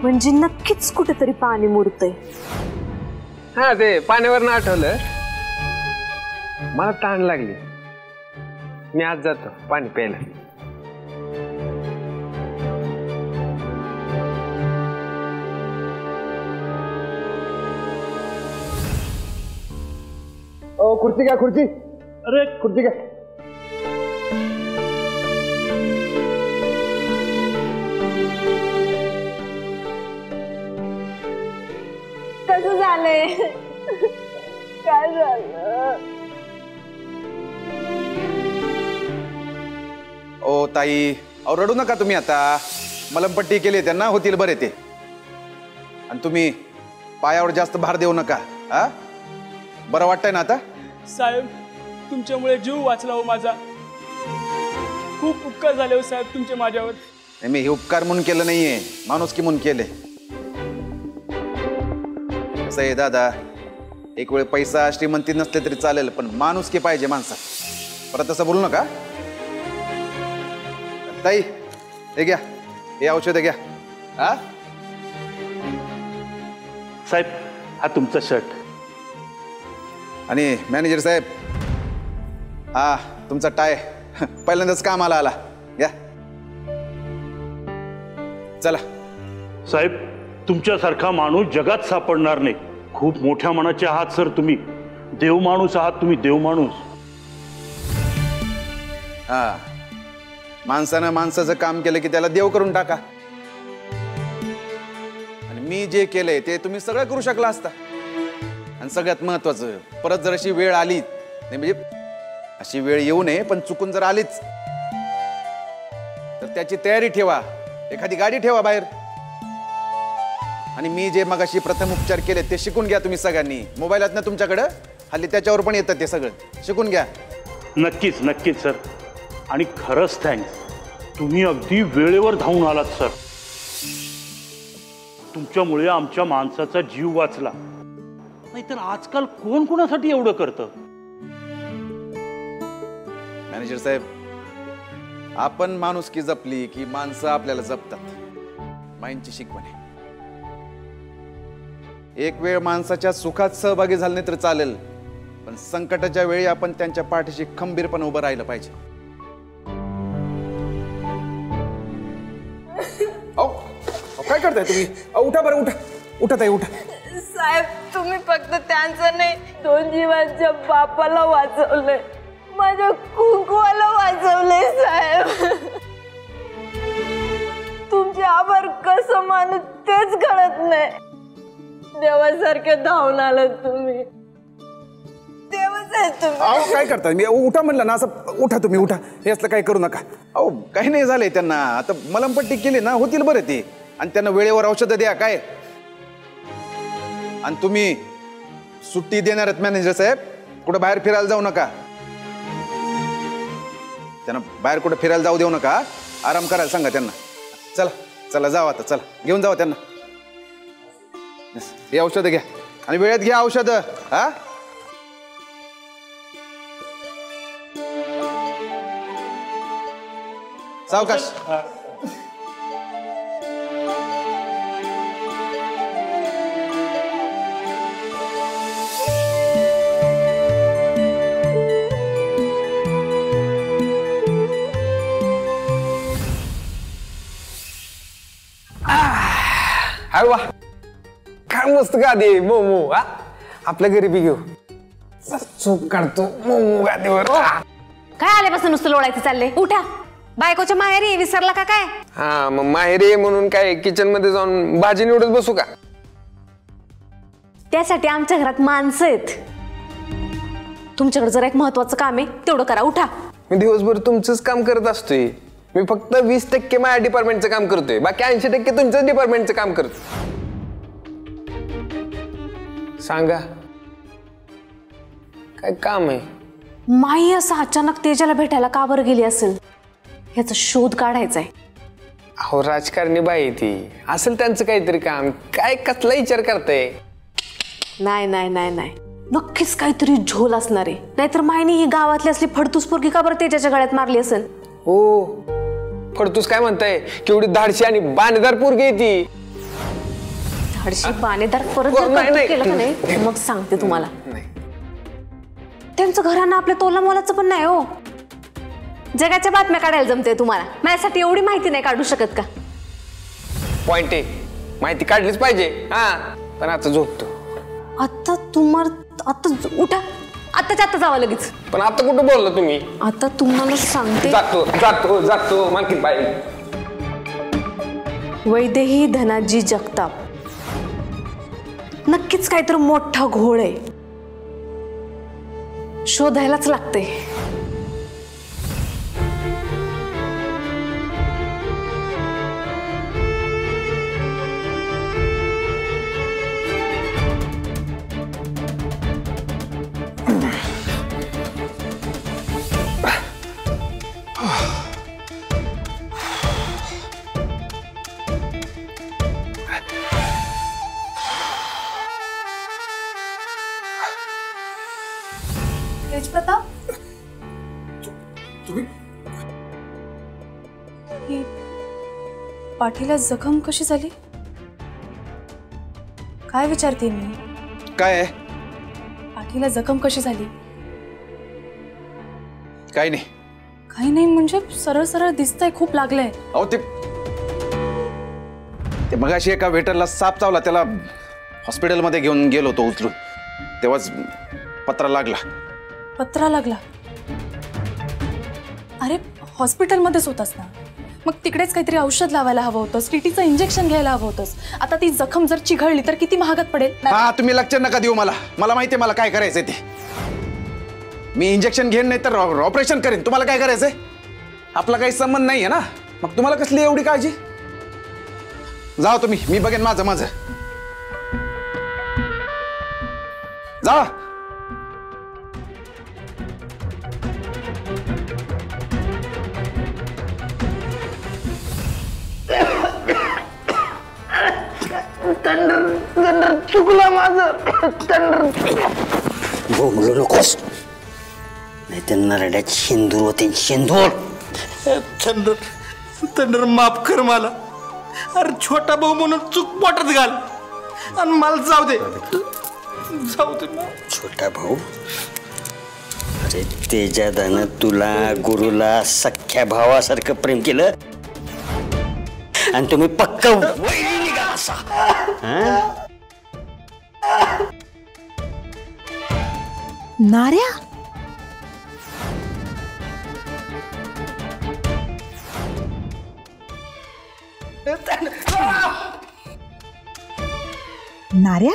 म्हणजे नक्कीच कुठेतरी पाणी मुरतंय. हा ते पाण्यावरनं आठवलं, मला तहान लागली. मी आज जातो पाणी प्यायला. ओ खुर्ची घ्या, खुर्ची. अरे खुर्ची घ्या. कसं झालंय? काय झालं? ओ ताई, अहो रडू नका तुम्ही. आता मलमपट्टी केली त्यांना, होतील बरे ते. आणि तुम्ही पायावर जास्त भार देऊ नका. हा बरं वाटतंय ना आता? साहेब तुमच्यामुळे जीव वाचला हो माझा. खूप उपकार झाले हो साहेब तुमचे माझ्यावर. मी हे उपकार म्हणून केलं नाहीये, माणुसकी म्हणून केले. कसं आहे दादा, एक वेळ पैसा श्रीमंती नसले तरी चालेल, पण माणुसकी पाहिजे माणसात. परत तसं बोलू नका. ताई हे घ्या, हे औषध घ्या. हा साहेब हा तुमचा शर्ट. आणि मॅनेजर साहेब हा तुमचा टाय. पहिल्यांदाच कामाला आला. या चला. साहेब तुमच्यासारखा माणूस जगात सापडणार नाही. खूप मोठ्या मनाचे आहात सर तुम्ही. देव माणूस आहात तुम्ही, देव माणूस. हा माणसानं माणसाचं काम केलं की त्याला देव करून टाका. आणि मी जे केलंय ते तुम्ही सगळं करू शकला असता. आणि सगळ्यात महत्वाचं, परत जर अशी वेळ आली, नाही म्हणजे अशी वेळ येऊ नये, पण चुकून जर आलीच तर त्याची तयारी ठेवा. एखादी गाडी ठेवा बाहेर. आणि मी जे मगाशी प्रथम उपचार केले ते शिकून घ्या तुम्ही सगळ्यांनी. मोबाईलात ना तुमच्याकडं हल्ली त्याच्यावर पण येतं, ते सगळं शिकून घ्या. नक्कीच नक्कीच सर. आणि खरंच थँक्स, तुम्ही अगदी वेळेवर धावून आलात सर. तुमच्यामुळे आमच्या माणसाचा जीव वाचला. नाहीतर आजकाल कोण कोणासाठी एवढं करतं? मॅनेजर साहेब, आपण माणुसकी जपली की माणसं आपल्याला जपतात. माईंची शिकवण आहे. एक वेळ माणसाच्या सुखात सहभागी झाले नाही तर चालेल, पण संकटाच्या वेळी आपण त्यांच्या पाठीशी खंबीरपणे उभं राहिलं पाहिजे. काय करताय तुम्ही? उठा बरं, उठा. उठा ताई, उठा. साहेब तुम्ही फक्त त्यांचं नाही, 2 जीवांच्या बापाला वाचवलंय, माझ्या कुंकवाला वाचवलंय साहेब. तुमचे आभार कसं मानू तेच कळत नाही. देवासारखे धावून आलात तुम्ही. देवच आहे तुम्ही. अहो काय करताय? मी उठा म्हणलं ना. असं उठा तुम्ही, उठा. हे असलं काही करू नका. अहो काही नाही झालंय त्यांना. आता मलमपट्टी केली ना, होतील बरं ते. आणि त्यांना वेळेवर औषधं द्या. काय आणि तुम्ही सुट्टी देणार आहेत मॅनेजर साहेब? कुठं बाहेर फिरायला जाऊ नका. त्यांना बाहेर कुठं फिरायला जाऊ देऊ नका. आराम करायला सांगा त्यांना. चला चला जाऊ आता. चला घेऊन जावा त्यांना. हे औषधं घ्या आणि वेळेत घ्या औषधं. हा सावकाश. वा काय मस्त गादी मोमो. हा आपल्या घरी बी घेऊ. चूप काढतो मोमो गादीवर. काय आल्यापासून नुसतं लोळायचं चाललंय? उठा. बायकोच्या माहेरी विसरला का काय? हा मग माहेरी म्हणून काय किचन मध्ये जाऊन भाजी निवडत बसू का? त्यासाठी आमच्या घरात माणसं आहेत. तुमच्याकडे जर एक महत्वाचं काम आहे तेवढं करा. उठा. मी दिवसभर तुमचंच काम करत असतोय. मी फक्त 20% माझ्या डिपार्टमेंटचं काम करतोय, बाकी 80% तुमच्याच डिपार्टमेंटचं काम करतो. सांगा काय काम आहे? माई असं अचानक तेजाला भेटायला का बरं गेली असेल याचा शोध काढायचा आहे. अहो राजकारणी बाई ती असेल त्यांचं काहीतरी काम. काय कसला विचार करताय? नाही नाही नाही नाही, नक्कीच काहीतरी झोल असणार आहे. नाहीतर माईने ही गावातली असली फडतूस पोरगी का बरं तेजाच्या गळ्यात मारली असेल? हो फडतूस काय म्हणताय? केवढी धाडशी आणि बाणेदार पोरगी आहे ती. धाडशी बाणेदार परत जर नाही, नाही. केलं का नाही मग सांगते तुम्हाला. त्यांचं घरानं आपल्या तोला मोलाचं पण नाही हो. जगाच्या बातम्या काढायला जमते तुम्हाला. माझ्यासाठी एवढी माहिती नाही काढू शकत का? पॉइंट आहे, माहिती काढलीच पाहिजे. हा पण आता झोपतो. आता तुम्हाला आता उठा, आताच्या आता जावं लगेच. पण आता कुठं बोललो तुम्ही? आता तुम्हाला सांगते. जातो जातो जातो मालकीन बाई. वैदेही धनाजी जगताप नक्कीच काहीतरी मोठा घोळ आहे. शोधायलाच लागते. तेजप्रताप, ही पाठीला जखम कशी झाली? काय विचारते मी? काय आहे? पाठीला जखम कशी झाली? काय नाही. काही नाही म्हणजे सरळ सरळ दिसतंय खूप लागलंय. अहो ते मगाशी एका वेटरला साप चावला, त्याला हॉस्पिटलमध्ये घेऊन गेलो होतो उचलून, तेव्हाच पत्रा लागला. पत्रा लागला? अरे हॉस्पिटलमध्येच होतास ना, मग तिकडेच काहीतरी औषध लावायला हवं होतंस, टीटीचं इंजेक्शन घ्यायला हवं होतंस. आता ती जखम जर चिघळली तर किती महागात पडेल. हा तुम्ही लक्ष नका देऊ, मला माहिती आहे मला काय करायचंय ते. मी इंजेक्शन घेईन नाही तर ऑपरेशन करेन. तुम्हाला काय करायचंय? आपला काही संबंध नाहीये ना, मग तुम्हाला कसली एवढी काळजी? जाओ तुम्ही, मी बघेन माझं जा. चुकलं माझं. बोंबलू नकोस, नाही तर नरड्यात शेंदूर होते. शेंदूर. तंडर माफ कर मला. अरे छोटा भाऊ म्हणून चूक पोटात घाल आणि मला जाऊ दे. छोटा भाऊ, अरे तेजादानं तुला गुरुला सख्या भावासारखं प्रेम केलं आणि तुम्ही पक्क वैरी निघाला असा. नार्या, नार्या